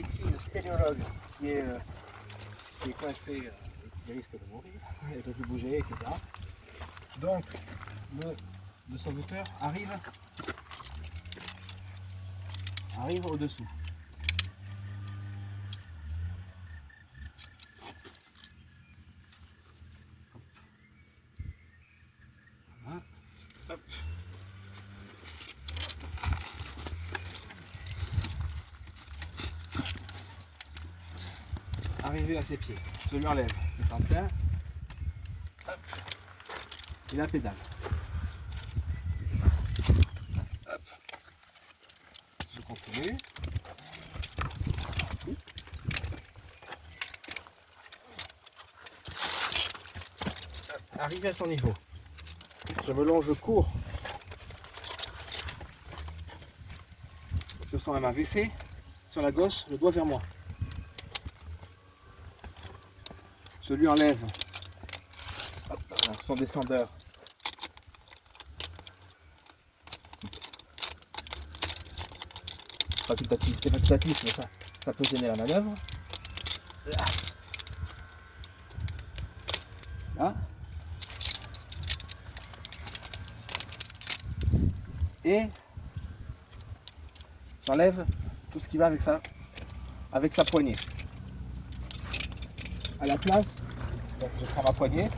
ici une spéléologue qui est coincée et qui risque de mourir, elle ne peut plus bouger, etc. Donc le sauveteur arrive au-dessous. Voilà. Hop. Arrivé à ses pieds, je lui enlève le pantin, hop, et la pédale. Hop. Je continue. Hop. Arrivé à son niveau, je me longe court sur son main WC, sur la gauche, le doigt vers moi. Je lui enlève son descendeur. Facultatif, c'est facultatif, mais ça peut gêner la manœuvre. Là. Et j'enlève tout ce qui va avec sa poignée. À la place, donc je prends ma poignée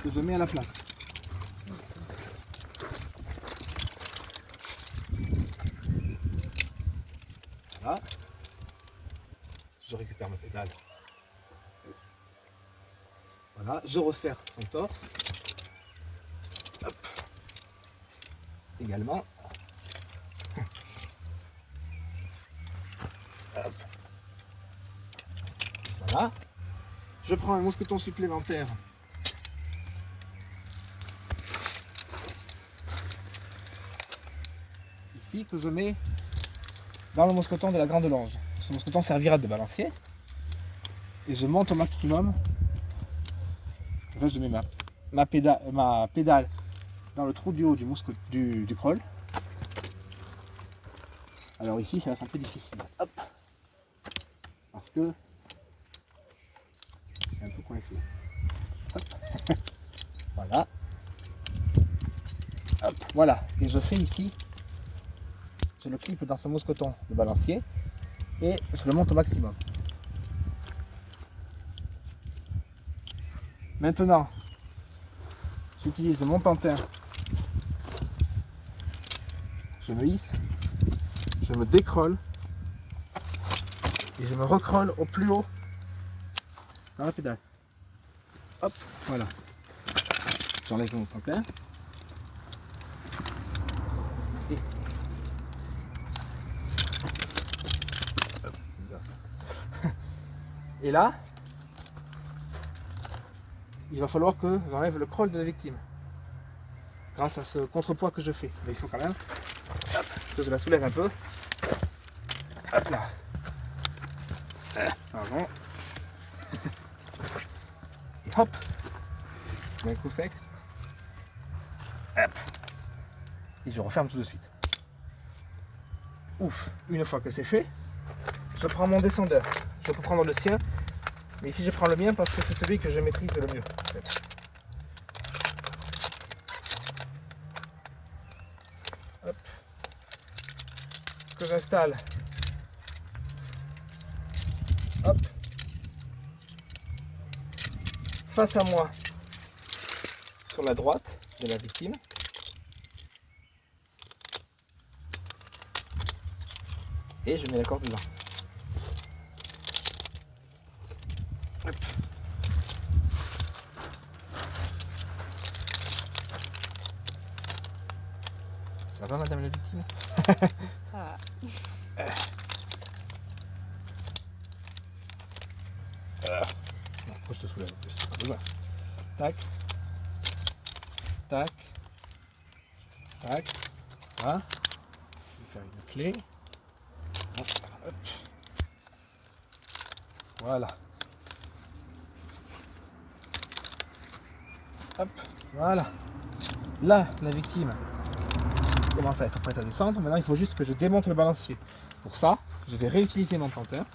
et je mets à la place. Voilà. Je récupère ma pédale. Voilà, je resserre son torse. Hop. Également. Hop. Voilà. Je prends un mousqueton supplémentaire. Ici, que je mets dans le mousqueton de la grande longe. Ce mousqueton servira de balancier. Et je monte au maximum. En fait, je mets ma pédale dans le trou du haut du crawl. Alors ici, ça va être un peu difficile. Hop. Parce que c'est un peu coincé. Hop. Voilà. Hop. Voilà. Et je fais ici, je le clip dans ce mousqueton de balancier et je le monte au maximum. Maintenant, j'utilise mon pantin. Je me hisse, je me décrolle et je me recrolle au plus haut dans la pédale. Hop, voilà. J'enlève mon pantin. Et là, il va falloir que j'enlève le crawl de la victime. Grâce à ce contrepoids que je fais. Mais il faut quand même que je la soulève un peu. Hop là. Pardon. Et hop. Je mets un coup sec. Hop. Et je referme tout de suite. Ouf. Une fois que c'est fait, je prends mon descendeur. Je peux prendre le sien. Mais ici je prends le mien parce que c'est celui que je maîtrise le mieux. En fait. Hop. Que j'installe. Hop. Face à moi. Sur la droite de la victime. Et je mets la corde dedans. Hop. Ça va, madame la victime? Ah. Pourquoi je te soulève en plus? Pas besoin. Tac. Tac. Tac. Voilà. Je vais faire une clé. Hop. Hop. Voilà. Hop. Voilà. Là, la victime commence à être prête à descendre. Maintenant, il faut juste que je démonte le balancier. Pour ça, je vais réutiliser mon planteur.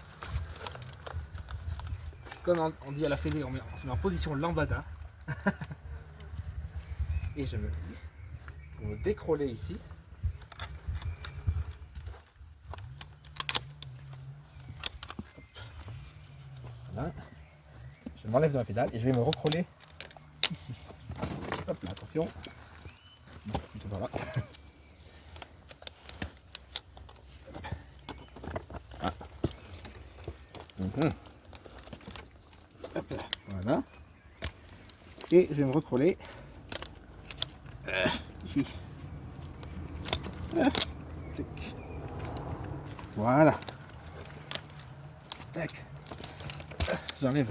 Comme on dit à la fédé, on se met en position lambada. Et je me glisse pour me décroler ici. Voilà. Je m'enlève de ma pédale et je vais me recroller ici. Hop là, attention. Bon, plutôt par là. Ah. Hop là, voilà. Et je vais me recroller ici. Voilà. Tac. J'enlève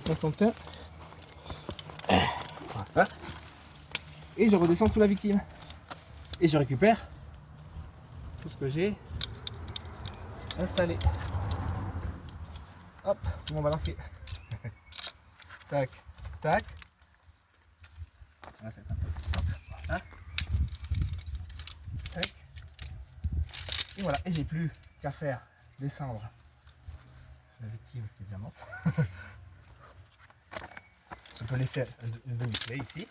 mon compteur. Voilà. Et je redescends sous la victime. Et je récupère tout ce que j'ai installé. Hop, mon balancier. Tac, tac. Là, c'est un peu. Voilà. Tac. Et voilà, et j'ai plus qu'à faire descendre la victime qui est déjà morte. Je peux laisser une demi-clé ici,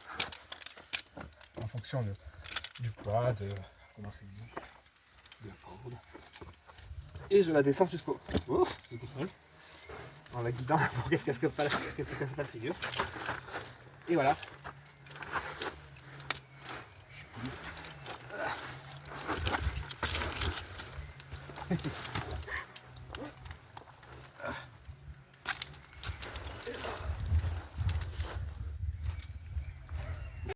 en fonction du poids, de comment c'est dit, de la corde. Et je la descends jusqu'au sol, en la guidant pour qu'elle ne se casse pas la figure. Et voilà.